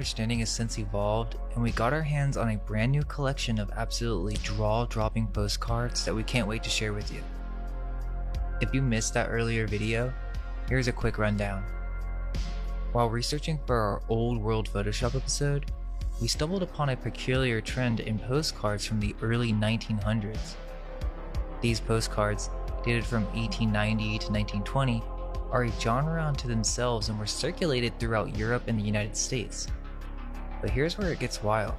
understanding has since evolved, and we got our hands on a brand new collection of absolutely jaw-dropping postcards that we can't wait to share with you. If you missed that earlier video, here's a quick rundown. While researching for our Old World Photoshop episode, we stumbled upon a peculiar trend in postcards from the early 1900s. These postcards, dated from 1890 to 1920, are a genre unto themselves and were circulated throughout Europe and the United States. But here's where it gets wild.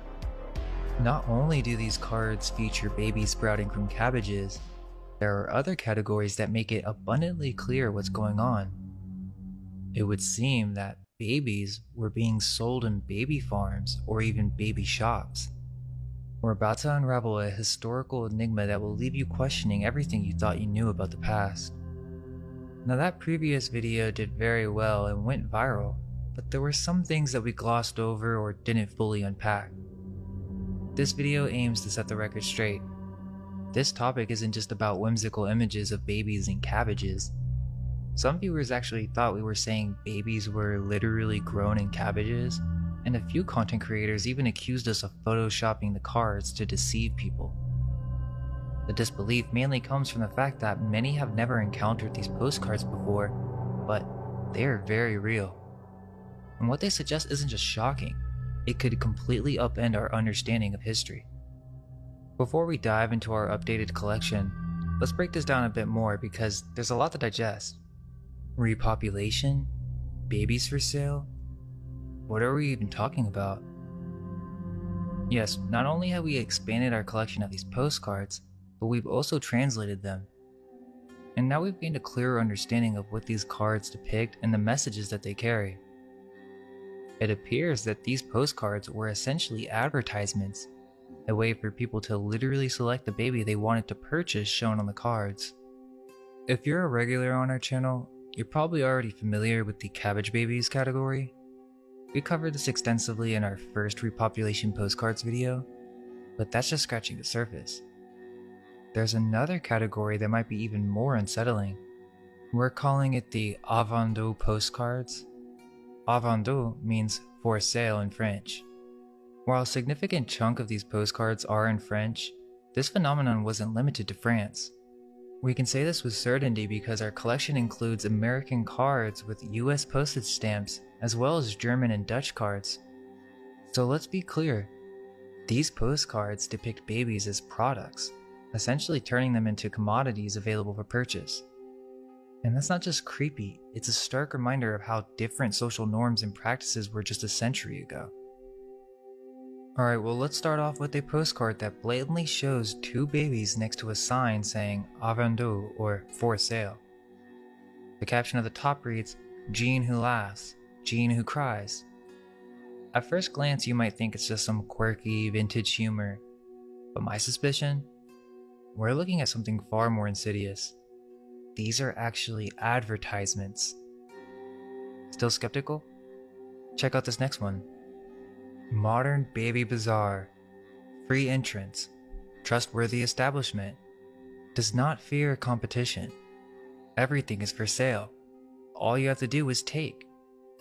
Not only do these cards feature babies sprouting from cabbages, there are other categories that make it abundantly clear what's going on. It would seem that babies were being sold in baby farms or even baby shops. We're about to unravel a historical enigma that will leave you questioning everything you thought you knew about the past. Now, that previous video did very well and went viral, but there were some things that we glossed over or didn't fully unpack. This video aims to set the record straight. This topic isn't just about whimsical images of babies and cabbages. Some viewers actually thought we were saying babies were literally grown in cabbages, and a few content creators even accused us of photoshopping the cards to deceive people. The disbelief mainly comes from the fact that many have never encountered these postcards before, but they are very real. And what they suggest isn't just shocking, it could completely upend our understanding of history. Before we dive into our updated collection, let's break this down a bit more because there's a lot to digest. Repopulation? Babies for sale? What are we even talking about? Yes, not only have we expanded our collection of these postcards, but we've also translated them. And now we've gained a clearer understanding of what these cards depict and the messages that they carry. It appears that these postcards were essentially advertisements, a way for people to literally select the baby they wanted to purchase shown on the cards. If you're a regular on our channel, you're probably already familiar with the cabbage babies category. We covered this extensively in our first repopulation postcards video, but that's just scratching the surface. There's another category that might be even more unsettling. We're calling it the à vendre postcards. À vendre means for sale in French. While a significant chunk of these postcards are in French, this phenomenon wasn't limited to France. We can say this with certainty because our collection includes American cards with US postage stamps, as well as German and Dutch cards. So let's be clear, these postcards depict babies as products, essentially turning them into commodities available for purchase. And that's not just creepy, it's a stark reminder of how different social norms and practices were just a century ago. Alright, well, let's start off with a postcard that blatantly shows two babies next to a sign saying à vendre or for sale. The caption at the top reads, "Jean who laughs, Jean who cries." At first glance you might think it's just some quirky vintage humor, but my suspicion? We're looking at something far more insidious. These are actually advertisements. Still skeptical? Check out this next one. Modern Baby Bazaar. Free entrance. Trustworthy establishment. Does not fear competition. Everything is for sale. All you have to do is take.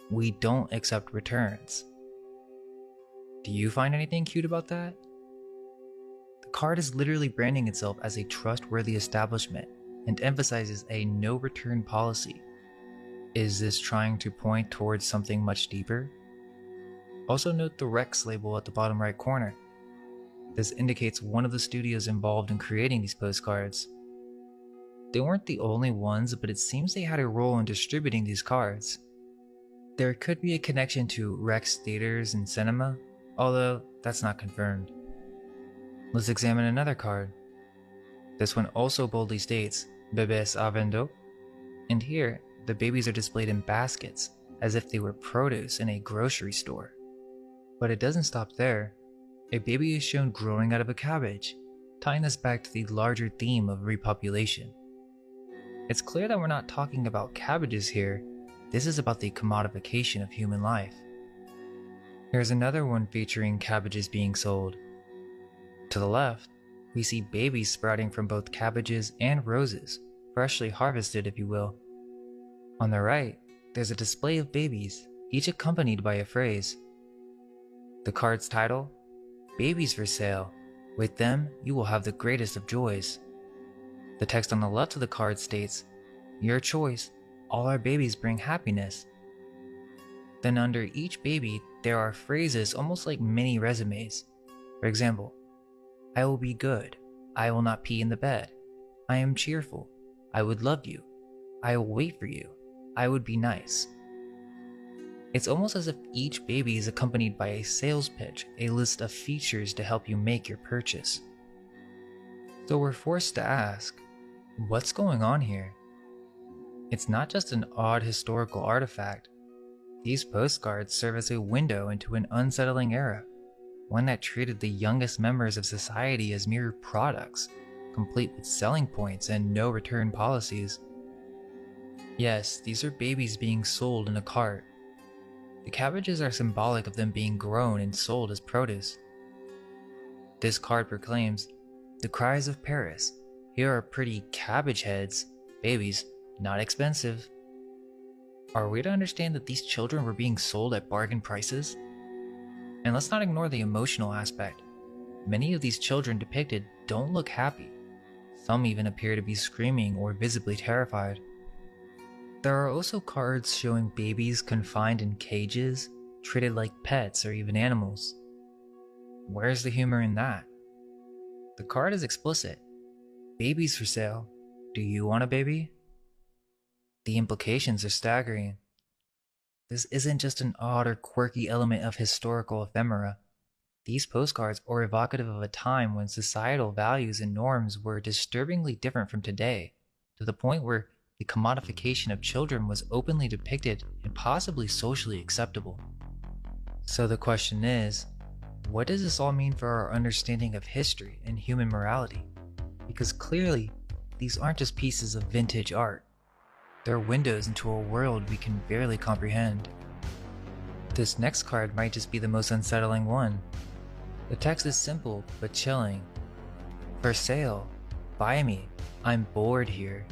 We don't accept returns. Do you find anything cute about that? The card is literally branding itself as a trustworthy establishment and emphasizes a no return policy. Is this trying to point towards something much deeper? Also note the Rex label at the bottom right corner. This indicates one of the studios involved in creating these postcards. They weren't the only ones, but it seems they had a role in distributing these cards. There could be a connection to Rex theaters and cinema, although that's not confirmed. Let's examine another card. This one also boldly states, "Bébés à vendre," and here, the babies are displayed in baskets, as if they were produce in a grocery store. But it doesn't stop there. A baby is shown growing out of a cabbage, tying us back to the larger theme of repopulation. It's clear that we're not talking about cabbages here, this is about the commodification of human life. Here's another one featuring cabbages being sold. To the left, we see babies sprouting from both cabbages and roses, freshly harvested if you will. On the right, there's a display of babies, each accompanied by a phrase. The card's title: Babies for Sale. With them, you will have the greatest of joys. The text on the left of the card states, Your choice, all our babies bring happiness. Then under each baby, there are phrases almost like mini resumes. For example, I will be good. I will not pee in the bed. I am cheerful. I would love you. I will wait for you. I would be nice. It's almost as if each baby is accompanied by a sales pitch, a list of features to help you make your purchase. So we're forced to ask, what's going on here? It's not just an odd historical artifact. These postcards serve as a window into an unsettling era, one that treated the youngest members of society as mere products, complete with selling points and no return policies. Yes, these are babies being sold in a cart. The cabbages are symbolic of them being grown and sold as produce. This card proclaims, The cries of Paris. Here are pretty cabbage heads, babies, not expensive. Are we to understand that these children were being sold at bargain prices? And let's not ignore the emotional aspect. Many of these children depicted don't look happy. Some even appear to be screaming or visibly terrified. There are also cards showing babies confined in cages, treated like pets or even animals. Where's the humor in that? The card is explicit. Babies for sale. Do you want a baby? The implications are staggering. This isn't just an odd or quirky element of historical ephemera. These postcards are evocative of a time when societal values and norms were disturbingly different from today, to the point where the commodification of children was openly depicted and possibly socially acceptable. So the question is, what does this all mean for our understanding of history and human morality? Because clearly, these aren't just pieces of vintage art. They're windows into a world we can barely comprehend. This next card might just be the most unsettling one. The text is simple but chilling. For sale. Buy me. I'm bored here.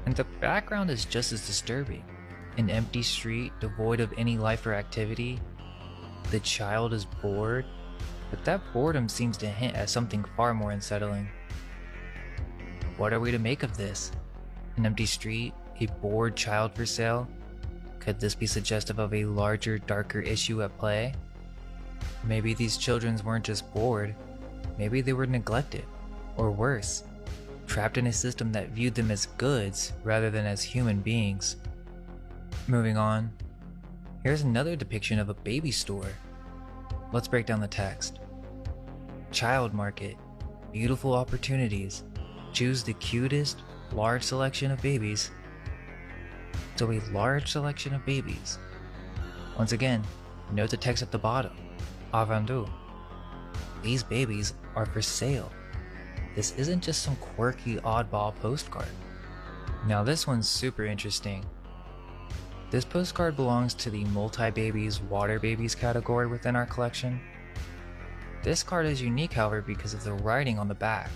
And the background is just as disturbing. An empty street devoid of any life or activity. The child is bored, but that boredom seems to hint at something far more unsettling. What are we to make of this? An empty street? A bored child for sale? Could this be suggestive of a larger, darker issue at play? Maybe these children weren't just bored. Maybe they were neglected, or worse, trapped in a system that viewed them as goods rather than as human beings. Moving on, here's another depiction of a baby store. Let's break down the text. Child market. Beautiful opportunities. Choose the cutest, large selection of babies. So a large selection of babies. Once again, note the text at the bottom. A vendu. These babies are for sale. This isn't just some quirky oddball postcard. Now this one's super interesting. This postcard belongs to the multi-babies, water babies category within our collection. This card is unique, however, because of the writing on the back.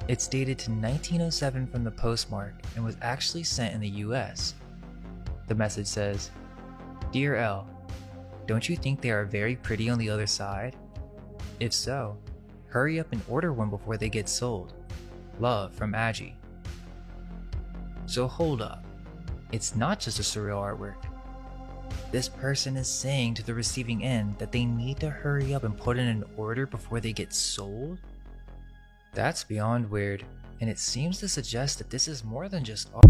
It's dated to 1907 from the postmark and was actually sent in the US. The message says, Dear L, don't you think they are very pretty on the other side? If so, hurry up and order one before they get sold. Love from Aggie. So hold up. It's not just a surreal artwork. This person is saying to the receiving end that they need to hurry up and put in an order before they get sold? That's beyond weird, and it seems to suggest that this is more than just art.